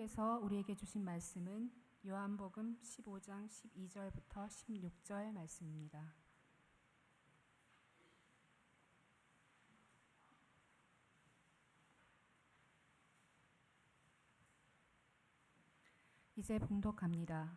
하나님께서 우리에게 주신 말씀은 요한복음 15장 12절부터 16절 말씀입니다. 이제 봉독합니다.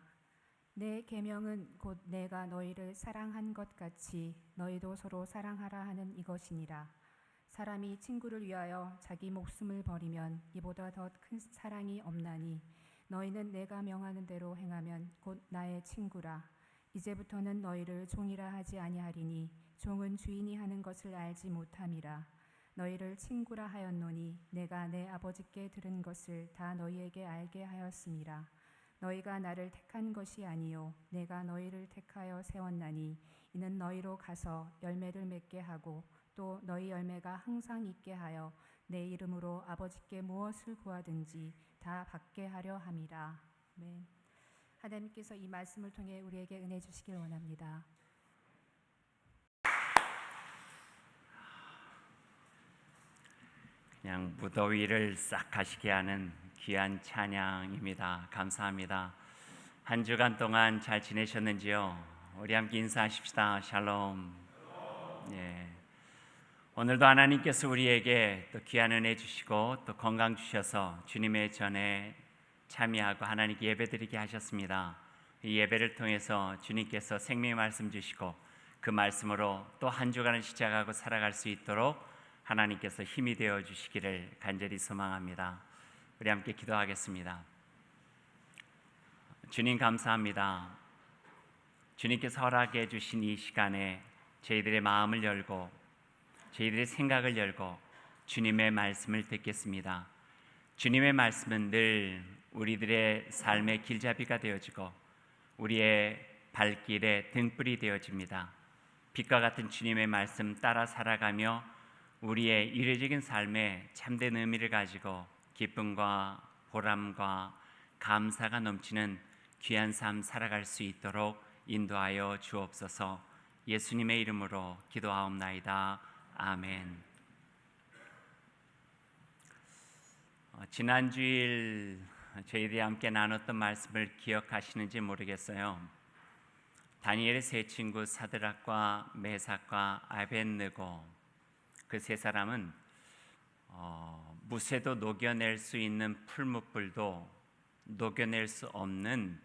내 계명은 곧 내가 너희를 사랑한 것 같이 너희도 서로 사랑하라 하는 이것이니라. 사람이 친구를 위하여 자기 목숨을 버리면 이보다 더 큰 사랑이 없나니 너희는 내가 명하는 대로 행하면 곧 나의 친구라. 이제부터는 너희를 종이라 하지 아니하리니 종은 주인이 하는 것을 알지 못함이라. 너희를 친구라 하였노니 내가 내 아버지께 들은 것을 다 너희에게 알게 하였음이라. 너희가 나를 택한 것이 아니요 내가 너희를 택하여 세웠나니 이는 너희로 가서 열매를 맺게 하고 또 너희 열매가 항상 있게 하여 내 이름으로 아버지께 무엇을 구하든지 다 받게 하려 함이라. 아멘. 하나님께서 이 말씀을 통해 우리에게 은혜 주시길 원합니다. 그냥 무더위를 싹 가시게 하는 귀한 찬양입니다. 감사합니다. 한 주간 동안 잘 지내셨는지요? 우리 함께 인사하십시다. 샬롬. 예. 오늘도 하나님께서 우리에게 또 귀한 은혜 주시고 또 건강 주셔서 주님의 전에 참여하고 하나님께 예배드리게 하셨습니다. 이 예배를 통해서 주님께서 생명의 말씀 주시고 그 말씀으로 또 한 주간을 시작하고 살아갈 수 있도록 하나님께서 힘이 되어 주시기를 간절히 소망합니다. 우리 함께 기도하겠습니다. 주님 감사합니다. 주님께서 허락해 주신 이 시간에 저희들의 마음을 열고 저희들의 생각을 열고 주님의 말씀을 듣겠습니다. 주님의 말씀은 늘 우리들의 삶의 길잡이가 되어지고 우리의 발길의 등불이 되어집니다. 빛과 같은 주님의 말씀 따라 살아가며 우리의 이례적인 삶에 참된 의미를 가지고 기쁨과 보람과 감사가 넘치는 귀한 삶 살아갈 수 있도록 인도하여 주옵소서. 예수님의 이름으로 기도하옵나이다. 아멘. 지난 주일 저희들이 함께 나눴던 말씀을 기억하시는지 모르겠어요. 다니엘의 세 친구 사드락과 메삭과 아벳느고 그 세 사람은 무쇠도 녹여낼 수 있는 풀무불도 녹여낼 수 없는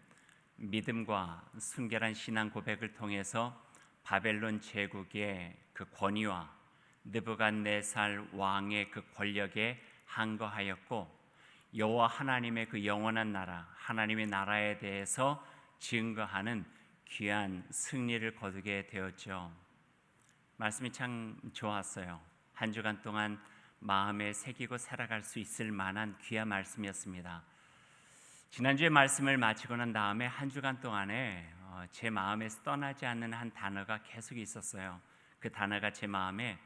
믿음과 순결한 신앙 고백을 통해서 바벨론 제국의 그 권위와 느부갓네살 왕의 그 권력에 항거하였고 여호와 하나님의 그 영원한 나라, 하나님의 나라에 대해서 증거하는 귀한 승리를 거두게 되었죠. 말씀이 참 좋았어요. 한 주간 동안 마음에 새기고 살아갈 수 있을 만한 귀한 말씀이었습니다. 지난주에 말씀을 마치고 난 다음에 한 주간 동안에 제 마음에서 떠나지 않는 한 단어가 계속 있었어요. 그 단어가 제 마음에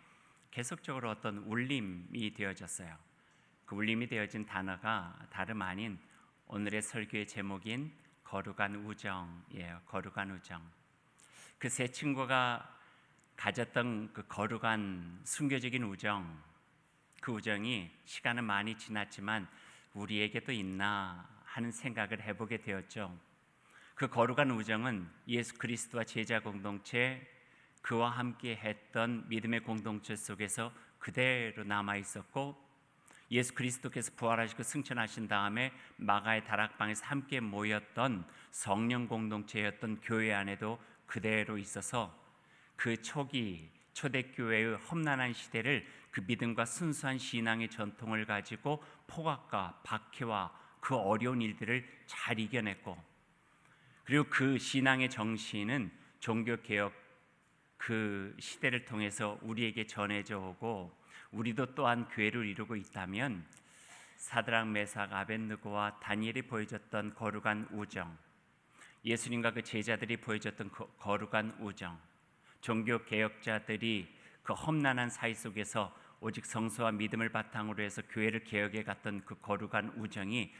계속적으로 어떤 울림이 되어졌어요. 그 울림이 되어진 단어가 다름 아닌 오늘의 설교의 제목인 거룩한 우정이에요. 거룩한 우정. 그 세 친구가 가졌던 그 거룩한 순교적인 우정, 그 우정이 시간은 많이 지났지만 우리에게도 있나 하는 생각을 해보게 되었죠. 그 거룩한 우정은 예수 그리스도와 제자 공동체, 그와 함께 했던 믿음의 공동체 속에서 그대로 남아 있었고, 예수 그리스도께서 부활하시고 승천하신 다음에 마가의 다락방에서 함께 모였던 성령 공동체였던 교회 안에도 그대로 있어서 그 초기 초대교회의 험난한 시대를 그 믿음과 순수한 신앙의 전통을 가지고 폭악과 박해와 그 어려운 일들을 잘 이겨냈고, 그리고 그 신앙의 정신은 종교개혁 그 시대를 통해서 우리에게 전해져 오고 우리도 또한 교회를 이루고 있다면 사드락 메삭 아벳느고와 다니엘이 보여줬던 거룩한 우정, 예수님과 그 제자들이 보여줬던 거룩한 우정, 종교개혁자들이 그 험난한 사회 속에서 오직 성서와 믿음을 바탕으로 해서 교회를 개혁해 갔던 그 거룩한 우정이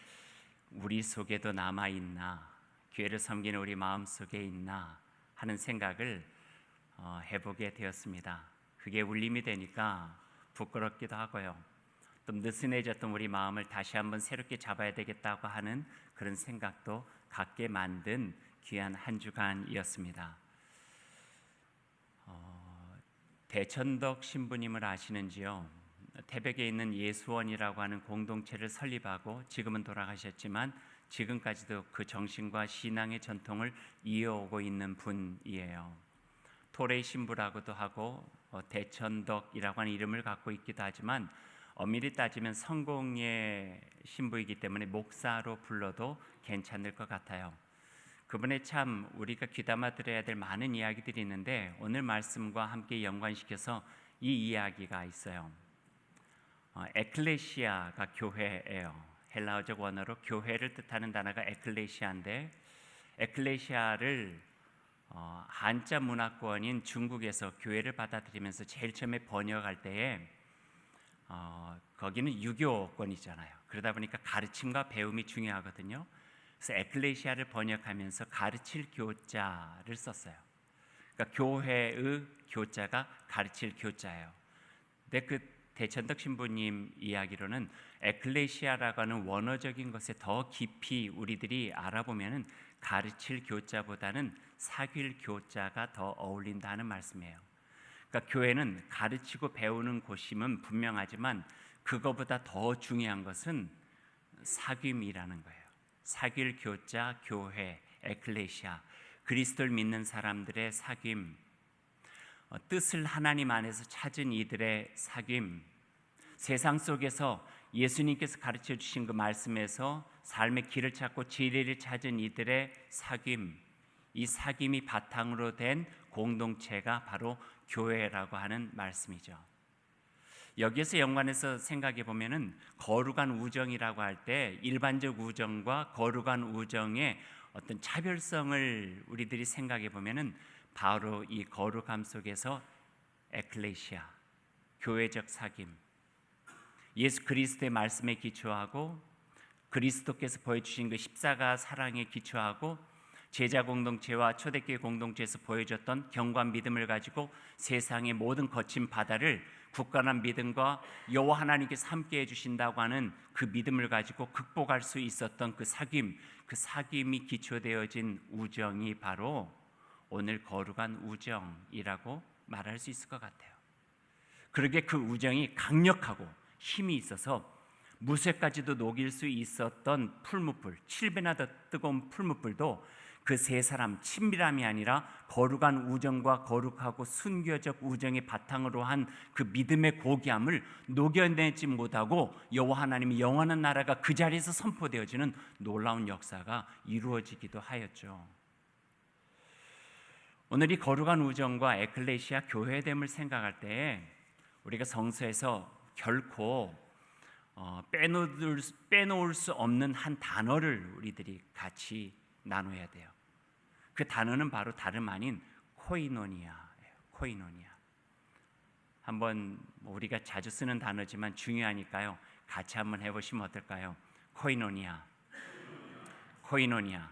우리 속에도 남아있나, 교회를 섬기는 우리 마음속에 있나 하는 생각을 해보게 되었습니다. 그게 울림이 되니까 부끄럽기도 하고요. 또 느슨해졌던 우리 마음을 다시 한번 새롭게 잡아야 되겠다고 하는 그런 생각도 갖게 만든 귀한 한 주간이었습니다. 대천덕 신부님을 아시는지요? 태백에 있는 예수원이라고 하는 공동체를 설립하고 지금은 돌아가셨지만 지금까지도 그 정신과 신앙의 전통을 이어오고 있는 분이에요. 토레이 신부라고도 하고 대천덕이라고 하는 이름을 갖고 있기도 하지만 엄밀히 따지면 성공의 신부이기 때문에 목사로 불러도 괜찮을 것 같아요. 그분의 참 우리가 귀담아 들어야 될 많은 이야기들이 있는데 오늘 말씀과 함께 연관시켜서 이 이야기가 있어요. 에클레시아가 교회예요. 헬라어적 원어로 교회를 뜻하는 단어가 에클레시아인데 에클레시아를 한자 문화권인 중국에서 교회를 받아들이면서 제일 처음에 번역할 때에 거기는 유교권이잖아요. 그러다 보니까 가르침과 배움이 중요하거든요. 그래서 에클레시아를 번역하면서 가르칠 교자를 썼어요. 그러니까 교회의 교자가 가르칠 교자예요. 근데 그 대천덕 신부님 이야기로는 에클레시아라고 하는 원어적인 것에 더 깊이 우리들이 알아보면은 가르칠 교자보다는 사귈 교자가 더 어울린다는 말씀이에요. 그러니까 교회는 가르치고 배우는 곳임은 분명하지만 그거보다 더 중요한 것은 사귐이라는 거예요. 사귈 교자, 교회, 에클레시아, 그리스도를 믿는 사람들의 사귐, 뜻을 하나님 안에서 찾은 이들의 사귐, 세상 속에서 예수님께서 가르쳐 주신 그 말씀에서 삶의 길을 찾고 진리를 찾은 이들의 사귐, 이 사귐이 바탕으로 된 공동체가 바로 교회라고 하는 말씀이죠. 여기에서 연관해서 생각해 보면은 거룩한 우정이라고 할 때 일반적 우정과 거룩한 우정의 어떤 차별성을 우리들이 생각해 보면은 바로 이 거룩함 속에서 에클레시아, 교회적 사귐, 예수 그리스도의 말씀에 기초하고 그리스도께서 보여주신 그 십자가 사랑에 기초하고 제자 공동체와 초대교회 공동체에서 보여줬던 경과 믿음을 가지고 세상의 모든 거친 바다를 굳건한 믿음과 여호와 하나님께서 함께 해주신다고 하는 그 믿음을 가지고 극복할 수 있었던 그 사귐, 그 사귐이 기초되어진 우정이 바로 오늘 거룩한 우정이라고 말할 수 있을 것 같아요. 그러게 그 우정이 강력하고 힘이 있어서 무쇠까지도 녹일 수 있었던 풀무불, 7배나 더 뜨거운 풀무불도 그 세 사람 친밀함이 아니라 거룩한 우정과 거룩하고 순교적 우정의 바탕으로 한 그 믿음의 고귀함을 녹여내지 못하고 여호와 하나님의 영원한 나라가 그 자리에서 선포되어지는 놀라운 역사가 이루어지기도 하였죠. 오늘 이 거룩한 우정과 에클레시아 교회됨을 생각할 때 우리가 성서에서 결코 빼놓을 수 없는 한 단어를 우리들이 같이 나눠야 돼요. 그 단어는 바로 다름 아닌 코이노니아예요. 코이노니아. 한번 우리가 자주 쓰는 단어지만 중요하니까요. 같이 한번 해보시면 어떨까요? 코이노니아. 코이노니아.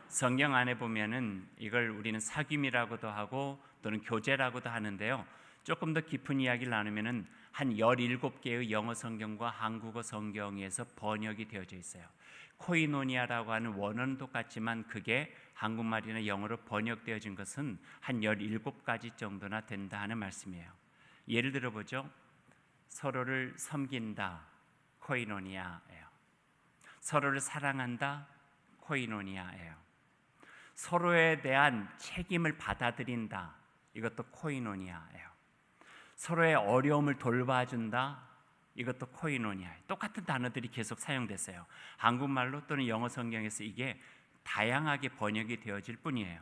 성경 안에 보면은 이걸 우리는 사귐이라고도 하고 또는 교제라고도 하는데요. 조금 더 깊은 이야기를 나누면은 한 17개의 영어 성경과 한국어 성경에서 번역이 되어져 있어요. 코이노니아라고 하는 원어는 똑같지만 그게 한국말이나 영어로 번역되어진 것은 한 17가지 정도나 된다 하는 말씀이에요. 예를 들어보죠. 서로를 섬긴다. 코이노니아예요. 서로를 사랑한다. 코이노니아예요. 서로에 대한 책임을 받아들인다. 이것도 코이노니아예요. 서로의 어려움을 돌봐준다. 이것도 코이노니아예요. 똑같은 단어들이 계속 사용됐어요. 한국말로 또는 영어 성경에서 이게 다양하게 번역이 되어질 뿐이에요.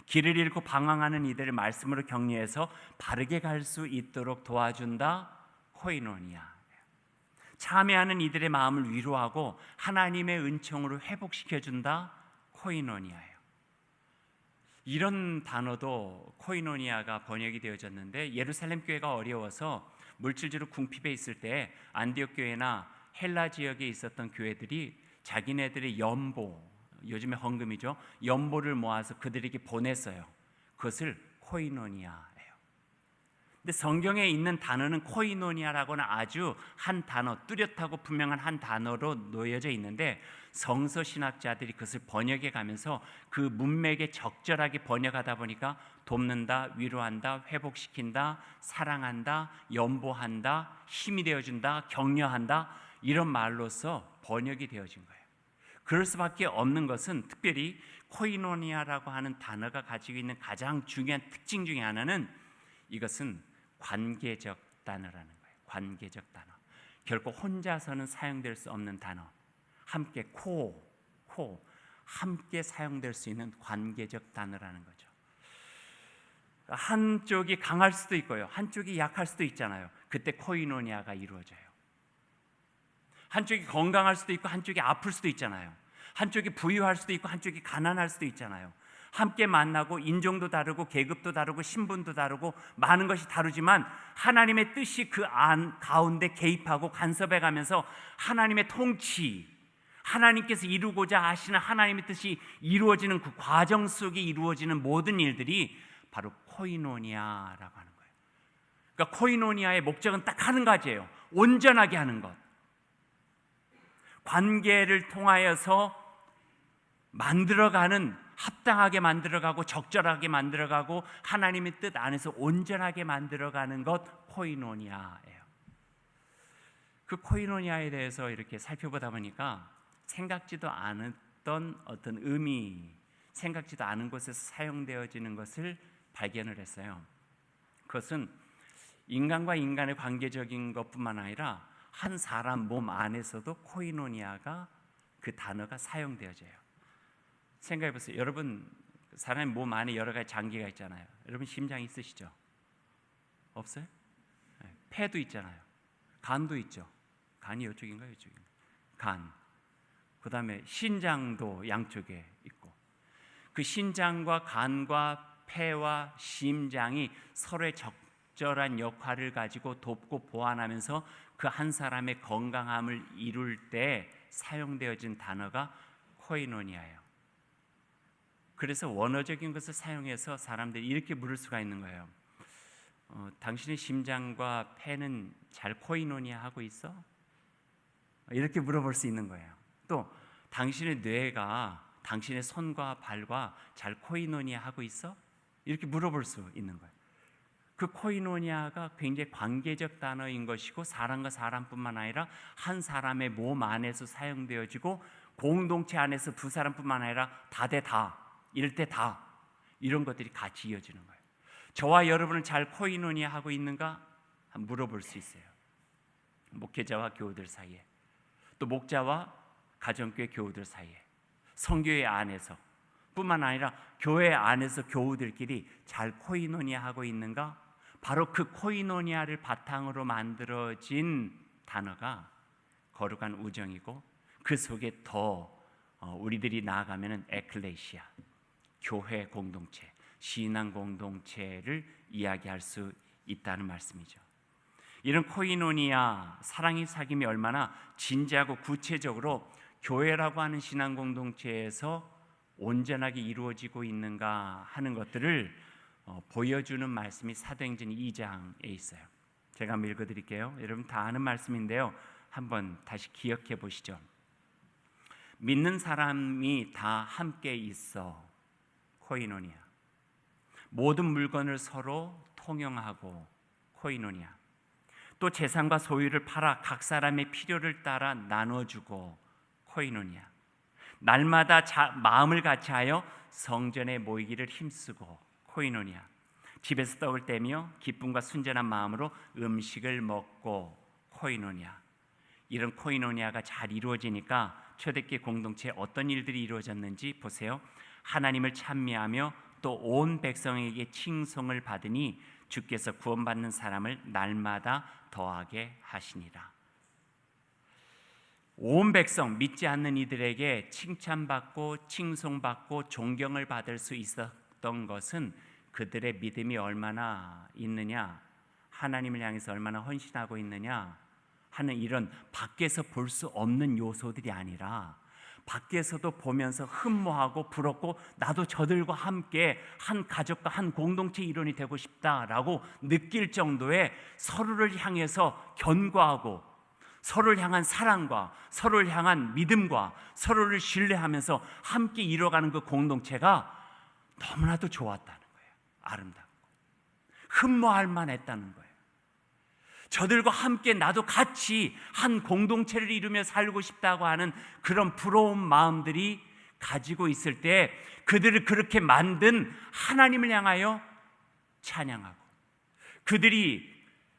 길을 잃고 방황하는 이들의 말씀으로 격려해서 바르게 갈 수 있도록 도와준다. 코이노니아. 참회하는 이들의 마음을 위로하고 하나님의 은총으로 회복시켜준다. 코이노니아예요. 이런 단어도 코이노니아가 번역이 되어졌는데 예루살렘 교회가 어려워서 물질적으로 궁핍해 있을 때 안디옥 교회나 헬라 지역에 있었던 교회들이 자기네들의 연보, 요즘에 헌금이죠. 연보를 모아서 그들에게 보냈어요. 그것을 코이노니아예요. 근데 성경에 있는 단어는 코이노니아라고는 아주 한 단어, 뚜렷하고 분명한 한 단어로 놓여져 있는데 성서 신학자들이 그것을 번역해 가면서 그 문맥에 적절하게 번역하다 보니까 돕는다, 위로한다, 회복시킨다, 사랑한다, 연보한다, 힘이 되어준다, 격려한다 이런 말로서 번역이 되어진 거예요. 그럴 수밖에 없는 것은 특별히 코이노니아라고 하는 단어가 가지고 있는 가장 중요한 특징 중에 하나는 이것은 관계적 단어라는 거예요. 관계적 단어. 결코 혼자서는 사용될 수 없는 단어. 함께 함께 사용될 수 있는 관계적 단어라는 거죠. 한쪽이 강할 수도 있고요. 한쪽이 약할 수도 있잖아요. 그때 코이노니아가 이루어져요. 한쪽이 건강할 수도 있고 한쪽이 아플 수도 있잖아요. 한쪽이 부유할 수도 있고 한쪽이 가난할 수도 있잖아요. 함께 만나고 인종도 다르고 계급도 다르고 신분도 다르고 많은 것이 다르지만 하나님의 뜻이 그 안 가운데 개입하고 간섭해 가면서 하나님의 통치, 하나님께서 이루고자 하시는 하나님의 뜻이 이루어지는 그 과정 속에 이루어지는 모든 일들이 바로 코이노니아라고 하는 거예요. 그러니까 코이노니아의 목적은 딱 한 가지예요. 온전하게 하는 것. 관계를 통하여서 만들어가는, 합당하게 만들어가고 적절하게 만들어가고 하나님의 뜻 안에서 온전하게 만들어가는 것, 코이노니아예요. 그 코이노니아에 대해서 이렇게 살펴보다 보니까 생각지도 않았던 어떤 의미, 생각지도 않은 곳에서 사용되어지는 것을 발견을 했어요. 그것은 인간과 인간의 관계적인 것뿐만 아니라 한 사람 몸 안에서도 코이노니아가, 그 단어가 사용되어져요. 생각해 보세요. 여러분, 사람의 몸 안에 여러 가지 장기가 있잖아요. 여러분 심장 있으시죠? 없어요? 폐도 있잖아요. 간도 있죠. 간이 이쪽인가요? 이쪽인가요? 간. 그 다음에 신장도 양쪽에 있고, 그 신장과 간과 폐와 심장이 서로의 적절한 역할을 가지고 돕고 보완하면서 그 한 사람의 건강함을 이룰 때 사용되어진 단어가 코이노니아예요. 그래서 원어적인 것을 사용해서 사람들이 이렇게 물을 수가 있는 거예요. 당신의 심장과 폐는 잘 코이노니아 하고 있어? 이렇게 물어볼 수 있는 거예요. 또 당신의 뇌가 당신의 손과 발과 잘 코이노니아 하고 있어? 이렇게 물어볼 수 있는 거예요. 그 코이노니아가 굉장히 관계적 단어인 것이고 사람과 사람뿐만 아니라 한 사람의 몸 안에서 사용되어지고 공동체 안에서 두 사람뿐만 아니라 다 대 다, 이럴 때 다, 이런 것들이 같이 이어지는 거예요. 저와 여러분은 잘 코이노니아 하고 있는가? 물어볼 수 있어요. 목회자와 교우들 사이에, 또 목자와 가정교회 교우들 사이에, 성교회 안에서 뿐만 아니라 교회 안에서 교우들끼리 잘 코이노니아 하고 있는가? 바로 그 코이노니아를 바탕으로 만들어진 단어가 거룩한 우정이고, 그 속에 더 우리들이 나아가면은 에클레시아, 교회 공동체, 신앙 공동체를 이야기할 수 있다는 말씀이죠. 이런 코이노니아, 사랑이 사귐이 얼마나 진지하고 구체적으로 교회라고 하는 신앙 공동체에서 온전하게 이루어지고 있는가 하는 것들을 보여주는 말씀이 사도행전 2장에 있어요. 제가 한번 읽어드릴게요. 여러분 다 아는 말씀인데요, 한번 다시 기억해 보시죠. 믿는 사람이 다 함께 있어, 코이노니아. 모든 물건을 서로 통용하고, 코이노니아. 또 재산과 소유를 팔아 각 사람의 필요를 따라 나눠주고, 코이노니아. 날마다 마음을 같이하여 성전에 모이기를 힘쓰고, 코이노니아. 집에서 떡을 떼며 기쁨과 순전한 마음으로 음식을 먹고, 코이노니아. 이런 코이노니아가 잘 이루어지니까 초대교회 공동체에 어떤 일들이 이루어졌는지 보세요. 하나님을 찬미하며 또 온 백성에게 칭송을 받으니 주께서 구원받는 사람을 날마다 더하게 하시니라. 온 백성, 믿지 않는 이들에게 칭찬받고 칭송받고 존경을 받을 수 있었던 것은 그들의 믿음이 얼마나 있느냐, 하나님을 향해서 얼마나 헌신하고 있느냐 하는 이런 밖에서 볼 수 없는 요소들이 아니라 밖에서도 보면서 흠모하고 부럽고 나도 저들과 함께 한 가족과 한 공동체 일원이 되고 싶다라고 느낄 정도의 서로를 향해서 견고하고 서로를 향한 사랑과 서로를 향한 믿음과 서로를 신뢰하면서 함께 이뤄가는 그 공동체가 너무나도 좋았다는 거예요. 아름답고 흠모할 만했다는 거예요. 저들과 함께 나도 같이 한 공동체를 이루며 살고 싶다고 하는 그런 부러운 마음들이 가지고 있을 때 그들을 그렇게 만든 하나님을 향하여 찬양하고 그들이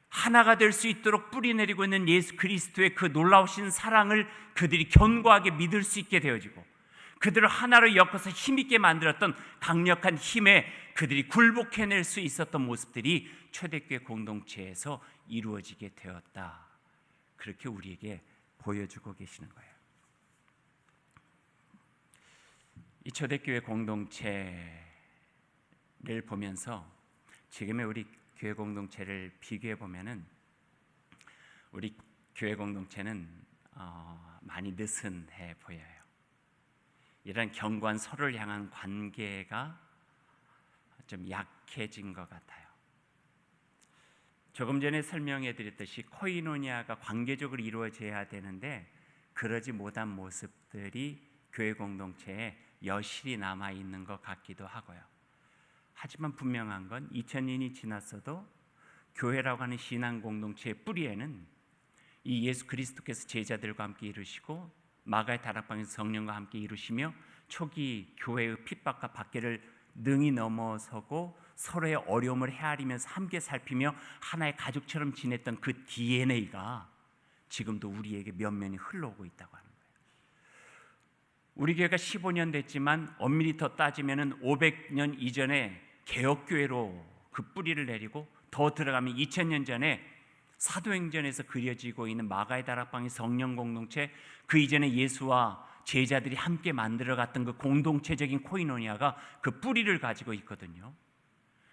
하나가 될 수 있도록 뿌리내리고 있는 예수 그리스도의 그 놀라우신 사랑을 그들이 견고하게 믿을 수 있게 되어지고 그들을 하나로 엮어서 힘있게 만들었던 강력한 힘에 그들이 굴복해낼 수 있었던 모습들이 초대교회 공동체에서 이루어지게 되었다. 그렇게 우리에게 보여주고 계시는 거예요. 이 초대교회 공동체를 보면서 지금의 우리 교회 공동체를 비교해 보면은 우리 교회 공동체는 많이 느슨해 보여요. 이런 견고한 서로를 향한 관계가 좀 약해진 것 같아요. 조금 전에 설명해 드렸듯이 코이노니아가 관계적으로 이루어져야 되는데 그러지 못한 모습들이 교회 공동체에 여실히 남아 있는 것 같기도 하고요. 하지만 분명한 건 2000년이 지났어도 교회라고 하는 신앙 공동체의 뿌리에는 이 예수 그리스도께서 제자들과 함께 이루시고 마가의 다락방에서 성령과 함께 이루시며 초기 교회의 핍박과 박해를 능히 넘어서고 서로의 어려움을 헤아리면서 함께 살피며 하나의 가족처럼 지냈던 그 DNA가 지금도 우리에게 면면이 흘러오고 있다고 하는 거예요. 우리 교회가 15년 됐지만 엄밀히 더 따지면 500년 이전에 개혁교회로 그 뿌리를 내리고 더 들어가면 2000년 전에 사도행전에서 그려지고 있는 마가의 다락방의 성령 공동체, 그 이전에 예수와 제자들이 함께 만들어갔던 그 공동체적인 코이노니아가 그 뿌리를 가지고 있거든요.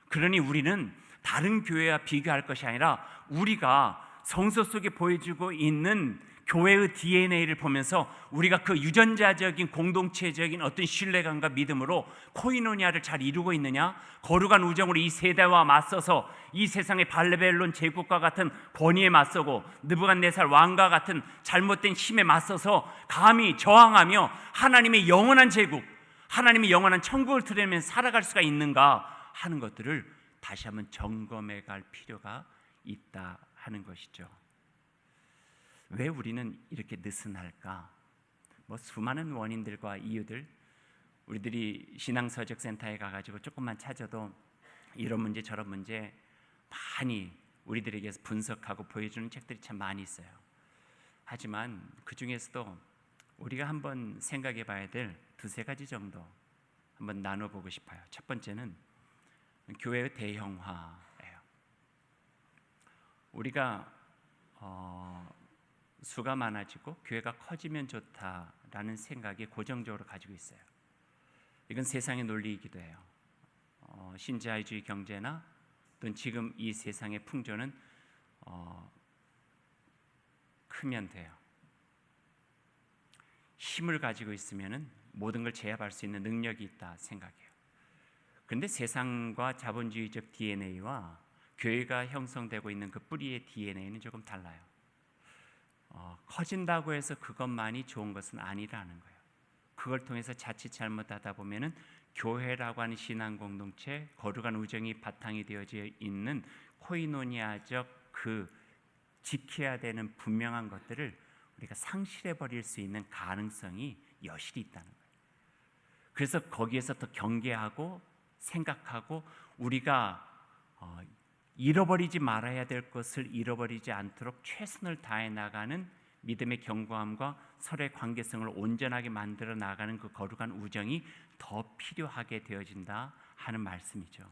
그러니 우리는 다른 교회와 비교할 것이 아니라 우리가 성서 속에 보여주고 있는 교회의 DNA를 보면서 우리가 그 유전자적인 공동체적인 어떤 신뢰감과 믿음으로 코이노니아를 잘 이루고 있느냐, 거룩한 우정으로 이 세대와 맞서서 이 세상의 바벨론 제국과 같은 권위에 맞서고 느부갓네살 왕과 같은 잘못된 힘에 맞서서 감히 저항하며 하나님의 영원한 제국, 하나님의 영원한 천국을 드리면서 살아갈 수가 있는가 하는 것들을 다시 한번 점검해 갈 필요가 있다 하는 것이죠. 왜 우리는 이렇게 느슨할까? 수많은 원인들과 이유들, 우리들이 신앙서적센터에 가가지고 조금만 찾아도 이런 문제 저런 문제 많이 우리들에게 분석하고 보여주는 책들이 참 많이 있어요. 하지만 그 중에서도 우리가 한번 생각해 봐야 될 두세 가지 정도 한번 나눠보고 싶어요. 첫 번째는 교회의 대형화예요. 우리가 수가 많아지고 교회가 커지면 좋다라는 생각이 고정적으로 가지고 있어요. 이건 세상의 논리이기도 해요. 신자유주의 경제나 또는 지금 이 세상의 풍조는 크면 돼요. 힘을 가지고 있으면 모든 걸 제압할 수 있는 능력이 있다 생각해요. 그런데 세상과 자본주의적 DNA와 교회가 형성되고 있는 그 뿌리의 DNA는 조금 달라요. 커진다고 해서 그것만이 좋은 것은 아니라는 거예요. 그걸 통해서 자칫 잘못하다 보면은 교회라고 하는 신앙 공동체, 거룩한 우정이 바탕이 되어져 있는 코이노니아적 그 지켜야 되는 분명한 것들을 우리가 상실해 버릴 수 있는 가능성이 여실히 있다는 거예요. 그래서 거기에서 더 경계하고 생각하고 우리가 잃어버리지 말아야 될 것을 잃어버리지 않도록 최선을 다해 나가는 믿음의 견고함과 서로의 관계성을 온전하게 만들어 나가는 그 거룩한 우정이 더 필요하게 되어진다 하는 말씀이죠.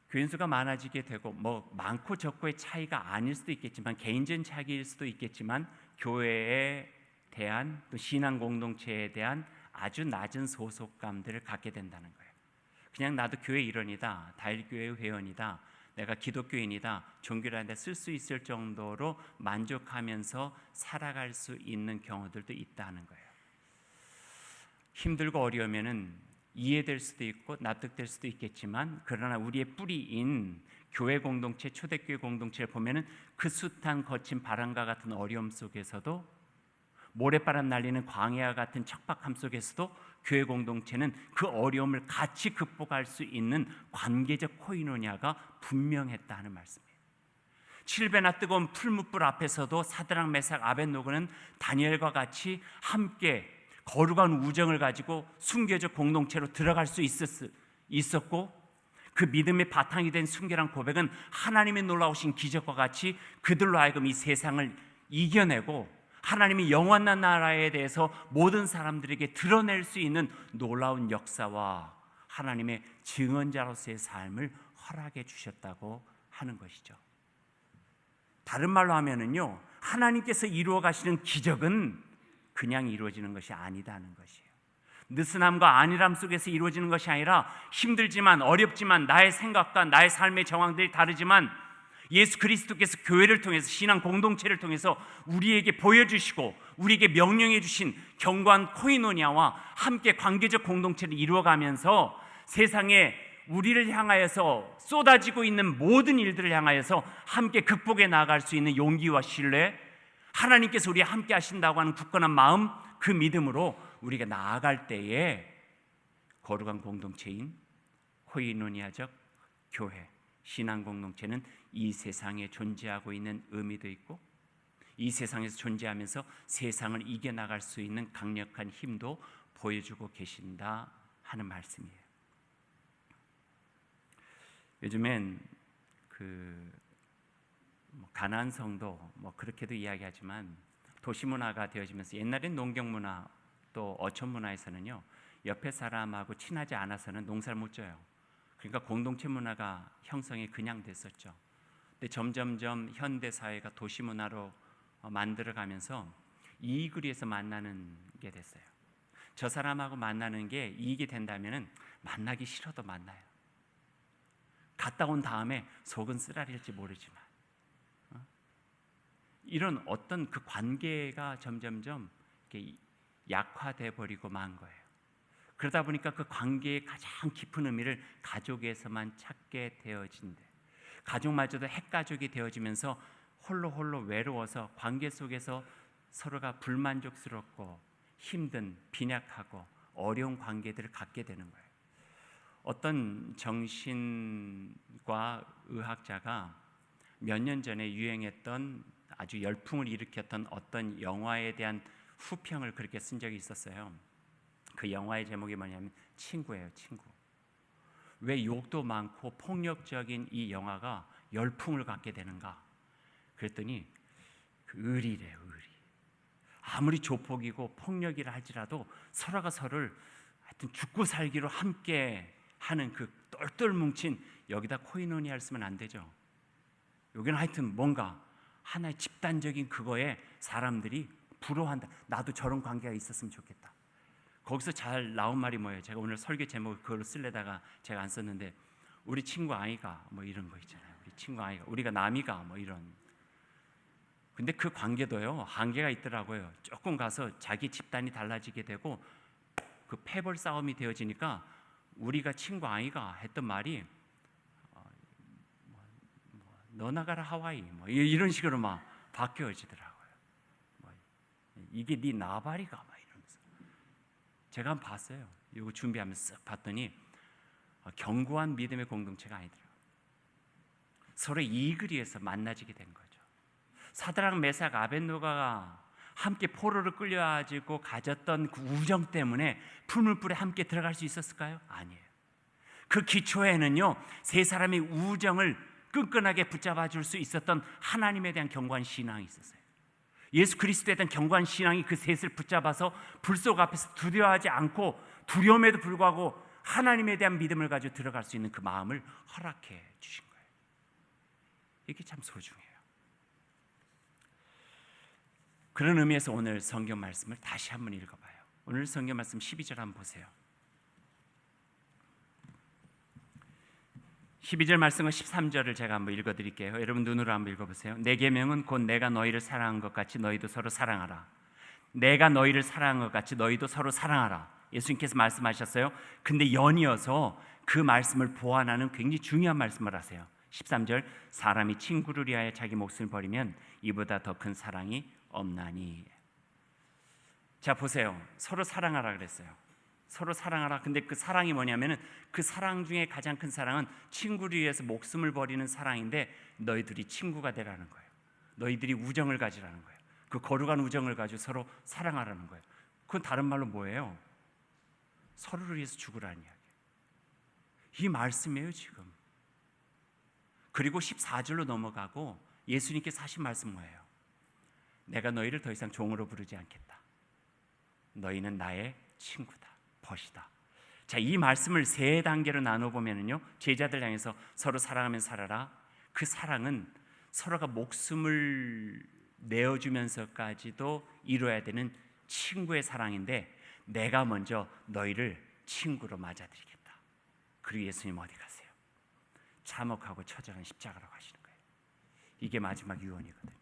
교인 수가 많아지게 되고 많고 적고의 차이가 아닐 수도 있겠지만 개인적인 차이일 수도 있겠지만 교회에 대한 또 신앙 공동체에 대한 아주 낮은 소속감들을 갖게 된다는 거예요. 그냥 나도 교회 일원이다, 다일교회 회원이다, 내가 기독교인이다, 종교라는데 쓸 수 있을 정도로 만족하면서 살아갈 수 있는 경우들도 있다는 거예요. 힘들고 어려우면은 이해될 수도 있고 납득될 수도 있겠지만, 그러나 우리의 뿌리인 교회 공동체, 초대교회 공동체를 보면은 그 숱한 거친 바람과 같은 어려움 속에서도, 모래바람 날리는 광야와 같은 척박함 속에서도 교회 공동체는 그 어려움을 같이 극복할 수 있는 관계적 코이노니아가 분명했다는 말씀이에요. 7배나 뜨거운 풀무불 앞에서도 사드락, 메삭, 아벳노고는 다니엘과 같이 함께 거룩한 우정을 가지고 순교적 공동체로 들어갈 수 있었고, 그 믿음의 바탕이 된 순결한 고백은 하나님의 놀라우신 기적과 같이 그들로 하여금 이 세상을 이겨내고 하나님이 영원한 나라에 대해서 모든 사람들에게 드러낼 수 있는 놀라운 역사와 하나님의 증언자로서의 삶을 허락해 주셨다고 하는 것이죠. 다른 말로 하면은요, 하나님께서 이루어 가시는 기적은 그냥 이루어지는 것이 아니다는 것이에요. 느슨함과 안일함 속에서 이루어지는 것이 아니라, 힘들지만 어렵지만 나의 생각과 나의 삶의 정황들이 다르지만 예수 그리스도께서 교회를 통해서, 신앙 공동체를 통해서 우리에게 보여주시고 우리에게 명령해 주신 견고한 코이노니아와 함께 관계적 공동체를 이루어가면서 세상에 우리를 향하여서 쏟아지고 있는 모든 일들을 향하여서 함께 극복해 나아갈 수 있는 용기와 신뢰, 하나님께서 우리와 함께 하신다고 하는 굳건한 마음, 그 믿음으로 우리가 나아갈 때에 거룩한 공동체인 코이노니아적 교회, 신앙 공동체는 이 세상에 존재하고 있는 의미도 있고, 이 세상에서 존재하면서 세상을 이겨나갈 수 있는 강력한 힘도 보여주고 계신다 하는 말씀이에요. 요즘엔 가나안 성도 그렇게도 이야기하지만, 도시문화가 되어지면서, 옛날엔 농경문화 또 어촌문화에서는요, 옆에 사람하고 친하지 않아서는 농사를 못 져요. 그러니까 공동체 문화가 형성이 그냥 됐었죠. 근데 점점점 현대 사회가 도시 문화로 만들어가면서 이익을 위해서 만나는 게 됐어요. 저 사람하고 만나는 게 이익이 된다면은 만나기 싫어도 만나요. 갔다 온 다음에 속은 쓰라릴지 모르지만, 이런 어떤 그 관계가 점점점 이렇게 약화돼 버리고 만 거예요. 그러다 보니까 그 관계의 가장 깊은 의미를 가족에서만 찾게 되어진대. 가족마저도 핵가족이 되어지면서 홀로 외로워서 관계 속에서 서로가 불만족스럽고 힘든, 빈약하고 어려운 관계들을 갖게 되는 거예요. 어떤 정신과 의학자가 몇 년 전에 유행했던, 아주 열풍을 일으켰던 어떤 영화에 대한 후평을 그렇게 쓴 적이 있었어요. 그 영화의 제목이 뭐냐면 친구예요, 친구. 왜 욕도 많고 폭력적인 이 영화가 열풍을 갖게 되는가? 그랬더니 의리래요, 의리. 아무리 조폭이고 폭력이라 할지라도 서로가 서로를 하여튼 죽고 살기로 함께 하는 그 똘똘 뭉친, 여기다 코이노니아를 쓰면 안 되죠. 여기는 하여튼 뭔가 하나의 집단적인 그거에 사람들이 부러워한다. 나도 저런 관계가 있었으면 좋겠다. 거기서 잘 나온 말이 뭐예요? 제가 오늘 설교 제목을 그걸로 쓰려다가 제가 안 썼는데, 우리 친구 아이가 이런 거 있잖아요. 우리 친구 아이가, 우리가 남이가 이런. 근데 그 관계도요, 한계가 있더라고요. 조금 가서 자기 집단이 달라지게 되고 그 패벌 싸움이 되어지니까, 우리가 친구 아이가 했던 말이 너 나가라 하와이 이런 식으로 막 바뀌어지더라고요. 이게 네 나발이가 이러면서. 제가 한번 봤어요. 이거 준비하면서 쓱 봤더니 견고한 믿음의 공동체가 아니더라고요. 서로 이익을 위해서 만나지게 된 거죠. 사드락, 메삭, 아벳노고가 함께 포로를 끌려가지고 가졌던 그 우정 때문에 풀무불에 함께 들어갈 수 있었을까요? 아니에요. 그 기초에는요, 세 사람의 우정을 끈끈하게 붙잡아 줄 수 있었던 하나님에 대한 견고한 신앙이 있었어요. 예수 그리스도에 대한 견고한 신앙이 그 셋을 붙잡아서 불속 앞에서 두려워하지 않고, 두려움에도 불구하고 하나님에 대한 믿음을 가지고 들어갈 수 있는 그 마음을 허락해 주신 거예요. 이게 참 소중해요. 그런 의미에서 오늘 성경 말씀을 다시 한번 읽어봐요. 오늘 성경 말씀 12절 한번 보세요. 12절 말씀과 13절을 제가 한번 읽어드릴게요. 여러분 눈으로 한번 읽어보세요. 내 계명은 곧 내가 너희를 사랑한 것 같이 너희도 서로 사랑하라. 내가 너희를 사랑한 것 같이 너희도 서로 사랑하라. 예수님께서 말씀하셨어요. 근데 연이어서 그 말씀을 보완하는 굉장히 중요한 말씀을 하세요. 13절 사람이 친구를 위하여 자기 목숨을 버리면 이보다 더 큰 사랑이 없나니. 자 보세요. 서로 사랑하라 그랬어요. 서로 사랑하라. 근데 그 사랑이 뭐냐면은 그 사랑 중에 가장 큰 사랑은 친구를 위해서 목숨을 버리는 사랑인데 너희들이 친구가 되라는 거예요. 너희들이 우정을 가지라는 거예요. 그 거룩한 우정을 가지고 서로 사랑하라는 거예요. 그건 다른 말로 뭐예요? 서로를 위해서 죽으라는 이야기예요. 이 말씀이에요 지금. 그리고 14절로 넘어가고 예수님께서 하신 말씀 뭐예요? 내가 너희를 더 이상 종으로 부르지 않겠다. 너희는 나의 친구다. 벗이다. 자, 이 말씀을 세 단계로 나눠보면요, 제자들 향해서 서로 사랑하면 살아라. 그 사랑은 서로가 목숨을 내어주면서까지도 이루어야 되는 친구의 사랑인데 내가 먼저 너희를 친구로 맞아들이겠다. 그리고 예수님 어디 가세요? 참혹하고 처절한 십자가로 가시는 거예요. 이게 마지막 유언이거든요.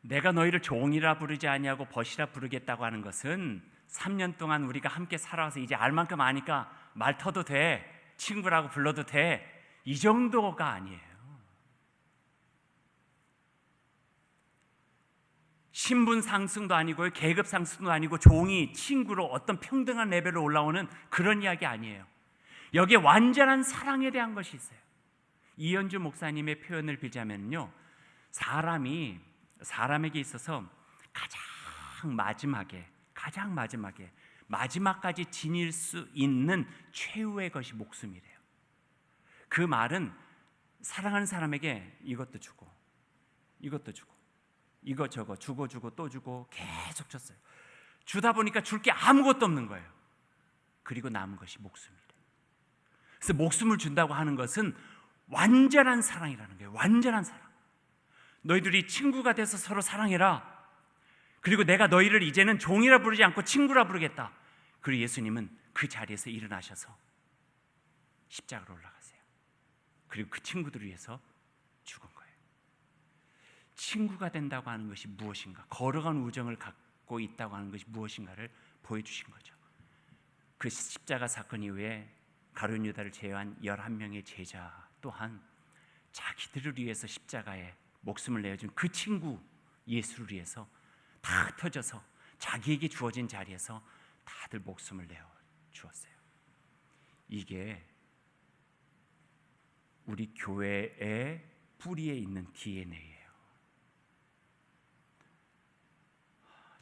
내가 너희를 종이라 부르지 아니하고 벗이라 부르겠다고 하는 것은 3년 동안 우리가 함께 살아와서 이제 알 만큼 아니까 말 터도 돼, 친구라고 불러도 돼, 이 정도가 아니에요. 신분 상승도 아니고요, 계급 상승도 아니고 종이 친구로 어떤 평등한 레벨로 올라오는 그런 이야기 아니에요. 여기에 완전한 사랑에 대한 것이 있어요. 이현주 목사님의 표현을 빌자면요, 사람에게 있어서 가장 마지막까지 지닐 수 있는 최후의 것이 목숨이래요. 그 말은 사랑하는 사람에게 이것도 주고 이것저것 주고 또 주고 계속 줬어요. 주다 보니까 줄 게 아무것도 없는 거예요. 그리고 남은 것이 목숨이래요. 그래서 목숨을 준다고 하는 것은 완전한 사랑이라는 거예요. 완전한 사랑. 너희들이 친구가 돼서 서로 사랑해라. 그리고 내가 너희를 이제는 종이라 부르지 않고 친구라 부르겠다. 그리고 예수님은 그 자리에서 일어나셔서 십자가로 올라가세요. 그리고 그 친구들을 위해서 죽은 거예요. 친구가 된다고 하는 것이 무엇인가, 거룩한 우정을 갖고 있다고 하는 것이 무엇인가를 보여주신 거죠. 그 십자가 사건 이후에 가룟 유다를 제외한 11명의 제자 또한 자기들을 위해서 십자가에 목숨을 내어준 그 친구 예수를 위해서 다 흩어져서 자기에게 주어진 자리에서 다들 목숨을 내어 주었어요. 이게 우리 교회의 뿌리에 있는 DNA예요.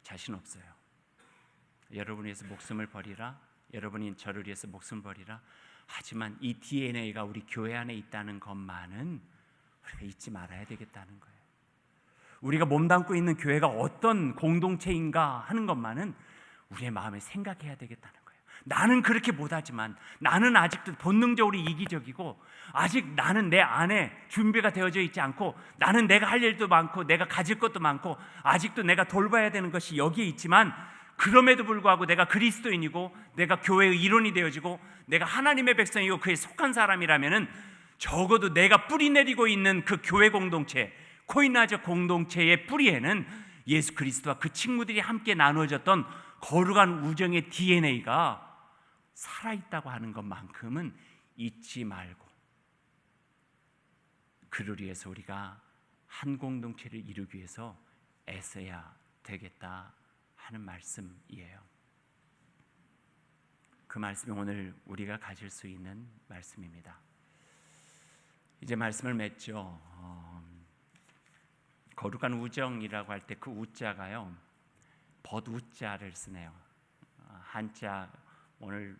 자신 없어요. 여러분을 위해서 목숨을 버리라. 여러분이 저를 위해서 목숨을 버리라. 하지만 이 DNA가 우리 교회 안에 있다는 것만은 우리가 잊지 말아야 되겠다는 거예요. 우리가 몸담고 있는 교회가 어떤 공동체인가 하는 것만은 우리의 마음에 생각해야 되겠다는 거예요. 나는 그렇게 못하지만, 나는 아직도 본능적으로 이기적이고, 아직 나는 내 안에 준비가 되어져 있지 않고, 나는 내가 할 일도 많고 내가 가질 것도 많고 아직도 내가 돌봐야 되는 것이 여기에 있지만, 그럼에도 불구하고 내가 그리스도인이고 내가 교회의 일원이 되어지고 내가 하나님의 백성이고 그에 속한 사람이라면은 적어도 내가 뿌리 내리고 있는 그 교회 공동체, 코인나저 공동체의 뿌리에는 예수 그리스도와 그 친구들이 함께 나누어졌던 거룩한 우정의 DNA가 살아있다고 하는 것만큼은 잊지 말고, 그를 위해서 우리가 한 공동체를 이루기 위해서 애써야 되겠다 하는 말씀이에요. 그 말씀이 오늘 우리가 가질 수 있는 말씀입니다. 이제 말씀을 맺죠. 거룩한 우정이라고 할 때 그 우자가요, 벗우자를 쓰네요. 한자, 오늘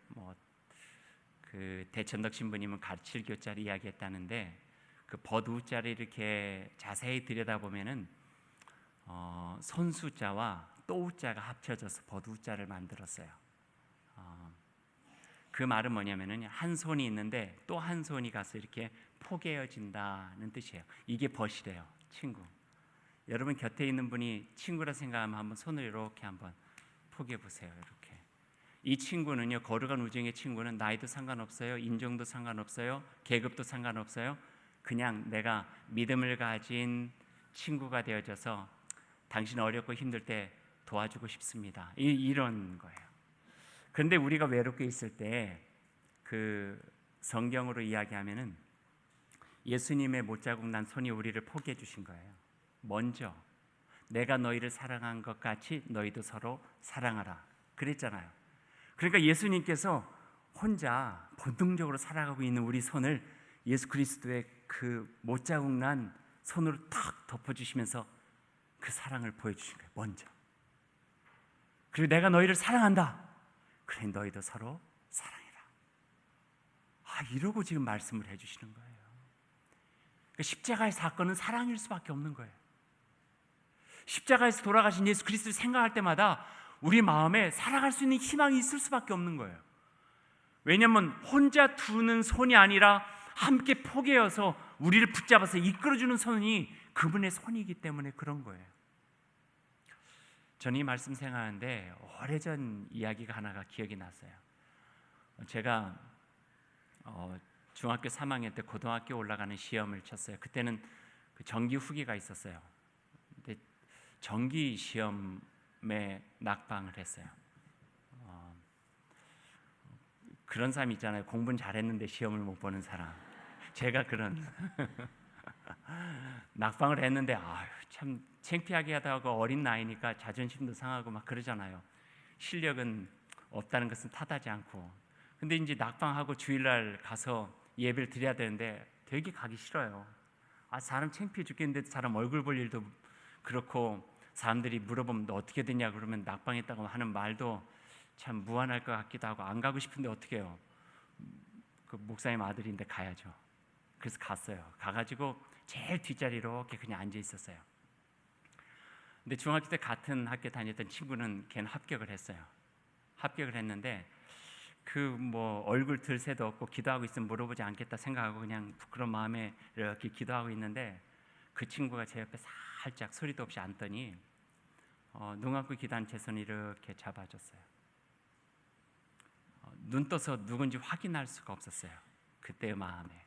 그 대천덕 신부님은 가칠교자를 이야기했다는데 그 벗우자를 이렇게 자세히 들여다보면은 손수자와 또우자가 합쳐져서 벗우자를 만들었어요. 그 말은 뭐냐면은 한 손이 있는데 또 한 손이 가서 이렇게 포개어진다는 뜻이에요. 이게 벗이래요. 친구. 여러분 곁에 있는 분이 친구라 생각하면 한번 손을 이렇게 한번 포개 보세요. 이렇게. 이 친구는요, 거룩한 우정의 친구는 나이도 상관없어요, 인종도 상관없어요, 계급도 상관없어요. 그냥 내가 믿음을 가진 친구가 되어져서 당신 어렵고 힘들 때 도와주고 싶습니다. 이런 거예요. 그런데 우리가 외롭게 있을 때 그 성경으로 이야기하면은 예수님의 못자국 난 손이 우리를 포기해 주신 거예요. 먼저 내가 너희를 사랑한 것 같이 너희도 서로 사랑하라 그랬잖아요. 그러니까 예수님께서 혼자 본능적으로 살아가고 있는 우리 손을 예수 그리스도의 그 못자국 난 손으로 탁 덮어주시면서 그 사랑을 보여주신 거예요. 먼저. 그리고 내가 너희를 사랑한다. 그래 너희도 서로 사랑해라. 이러고 지금 말씀을 해주시는 거예요. 그러니까 십자가의 사건은 사랑일 수밖에 없는 거예요. 십자가에서 돌아가신 예수 그리스도를 생각할 때마다 우리 마음에 살아갈 수 있는 희망이 있을 수밖에 없는 거예요. 왜냐하면 혼자 두는 손이 아니라 함께 포개어서 우리를 붙잡아서 이끌어주는 손이 그분의 손이기 때문에 그런 거예요. 저는 이 말씀 생각하는데 오래전 이야기가 하나가 기억이 났어요. 제가 중학교 3학년 때 고등학교 올라가는 시험을 쳤어요. 그때는 그 정기 후기가 있었어요. 근데 정기 시험에 낙방을 했어요. 그런 사람 있잖아요. 공부는 잘했는데 시험을 못 보는 사람. 제가 그런 낙방을 했는데 참 창피하게 하다가 어린 나이니까 자존심도 상하고 막 그러잖아요. 실력은 없다는 것은 탓하지 않고. 근데 이제 낙방하고 주일날 가서 예배를 드려야 되는데 되게 가기 싫어요. 사람 창피해 죽겠는데 사람 얼굴 볼 일도 그렇고 사람들이 물어보면 너 어떻게 됐냐 그러면 낙방했다고 하는 말도 참 무안할 것 같기도 하고 안 가고 싶은데 어떻게 해요. 그 목사님 아들인데 가야죠. 그래서 갔어요. 가가지고 제일 뒷자리로 이렇게 그냥 앉아 있었어요. 근데 중학교 때 같은 학교 다녔던 친구는 걔는 합격을 했어요. 합격을 했는데 그 뭐 얼굴 들 새도 없고 기도하고 있으면 물어보지 않겠다 생각하고 그냥 부끄러운 마음에 이렇게 기도하고 있는데 그 친구가 제 옆에 살짝 소리도 없이 앉더니 눈 감고 기도한 제 손을 이렇게 잡아줬어요. 눈 떠서 누군지 확인할 수가 없었어요. 그때의 마음에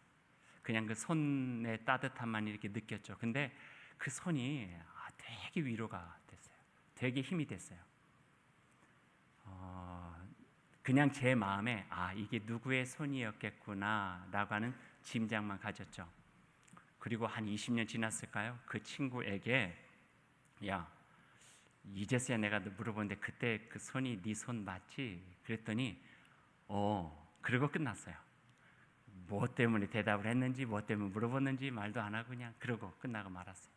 그냥 그 손의 따뜻함만 이렇게 느꼈죠. 근데 그 손이 되게 위로가 됐어요. 되게 힘이 됐어요. 그냥 제 마음에 이게 누구의 손이었겠구나 라고 하는 짐작만 가졌죠. 그리고 한 20년 지났을까요? 그 친구에게 야 이제서야 내가 물어보는데 그때 그 손이 네 손 맞지? 그랬더니 그러고 끝났어요. 뭐 때문에 대답을 했는지 뭐 때문에 물어봤는지 말도 안 하고 그냥 그러고 끝나고 말았어요.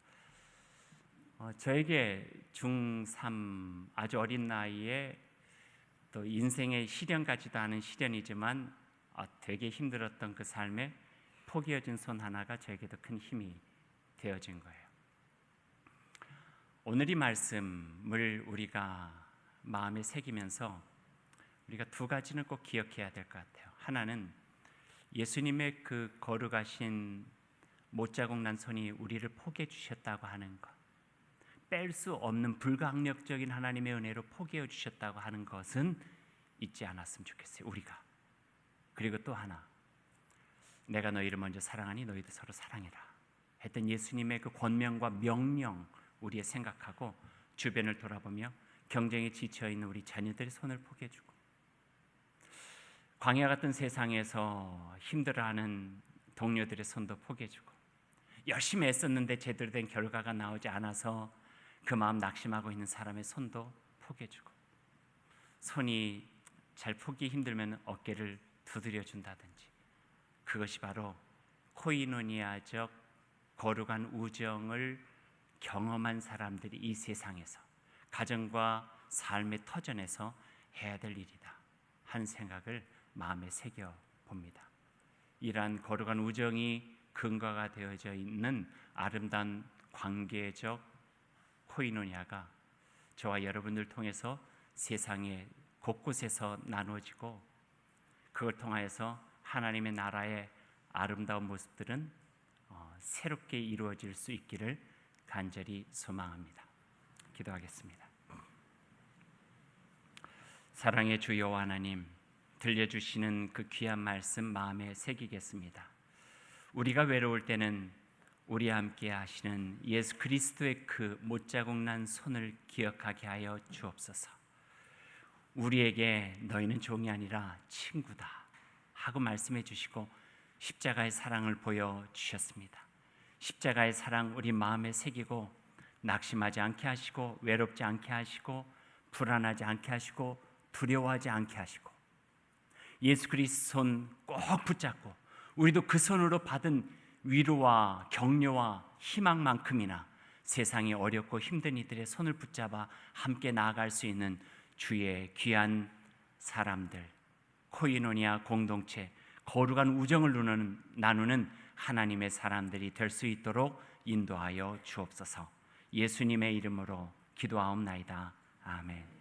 저에게 중3 아주 어린 나이에 또 인생의 시련까지도 하는 시련이지만 되게 힘들었던 그 삶에 포기해준 손 하나가 저에게도 큰 힘이 되어진 거예요. 오늘 이 말씀을 우리가 마음에 새기면서 우리가 두 가지는 꼭 기억해야 될 것 같아요. 하나는 예수님의 그 거룩하신 못자국 난 손이 우리를 포기해 주셨다고 하는 것, 뺄 수 없는 불가항력적인 하나님의 은혜로 포기해 주셨다고 하는 것은 잊지 않았으면 좋겠어요. 우리가. 그리고 또 하나, 내가 너희를 먼저 사랑하니 너희도 서로 사랑해라 했던 예수님의 그 권명과 명령 우리의 생각하고 주변을 돌아보며 경쟁에 지쳐있는 우리 자녀들의 손을 포기해주고 광야 같은 세상에서 힘들어하는 동료들의 손도 포기해주고 열심히 애썼는데 제대로 된 결과가 나오지 않아서 그 마음 낙심하고 있는 사람의 손도 포기해주고 손이 잘 포기 힘들면 어깨를 두드려 준다든지 그것이 바로 코이노니아적 거룩한 우정을 경험한 사람들이 이 세상에서 가정과 삶의 터전에서 해야 될 일이다 한 생각을 마음에 새겨 봅니다. 이러한 거룩한 우정이 근거가 되어져 있는 아름다운 관계적 코이노니아가 저와 여러분들 통해서 세상의 곳곳에서 나누어지고 그걸 통하여서 하나님의 나라의 아름다운 모습들은 새롭게 이루어질 수 있기를 간절히 소망합니다. 기도하겠습니다. 사랑의 주 여호와 하나님, 들려주시는 그 귀한 말씀 마음에 새기겠습니다. 우리가 외로울 때는 우리와 함께 하시는 예수 그리스도의 그 못자국 난 손을 기억하게 하여 주옵소서. 우리에게 너희는 종이 아니라 친구다 하고 말씀해 주시고 십자가의 사랑을 보여주셨습니다. 십자가의 사랑 우리 마음에 새기고 낙심하지 않게 하시고 외롭지 않게 하시고 불안하지 않게 하시고 두려워하지 않게 하시고 예수 그리스도 손 꼭 붙잡고 우리도 그 손으로 받은 위로와 격려와 희망만큼이나 세상이 어렵고 힘든 이들의 손을 붙잡아 함께 나아갈 수 있는 주의 귀한 사람들, 코이노니아 공동체, 거룩한 우정을 나누는 하나님의 사람들이 될 수 있도록 인도하여 주옵소서. 예수님의 이름으로 기도하옵나이다. 아멘.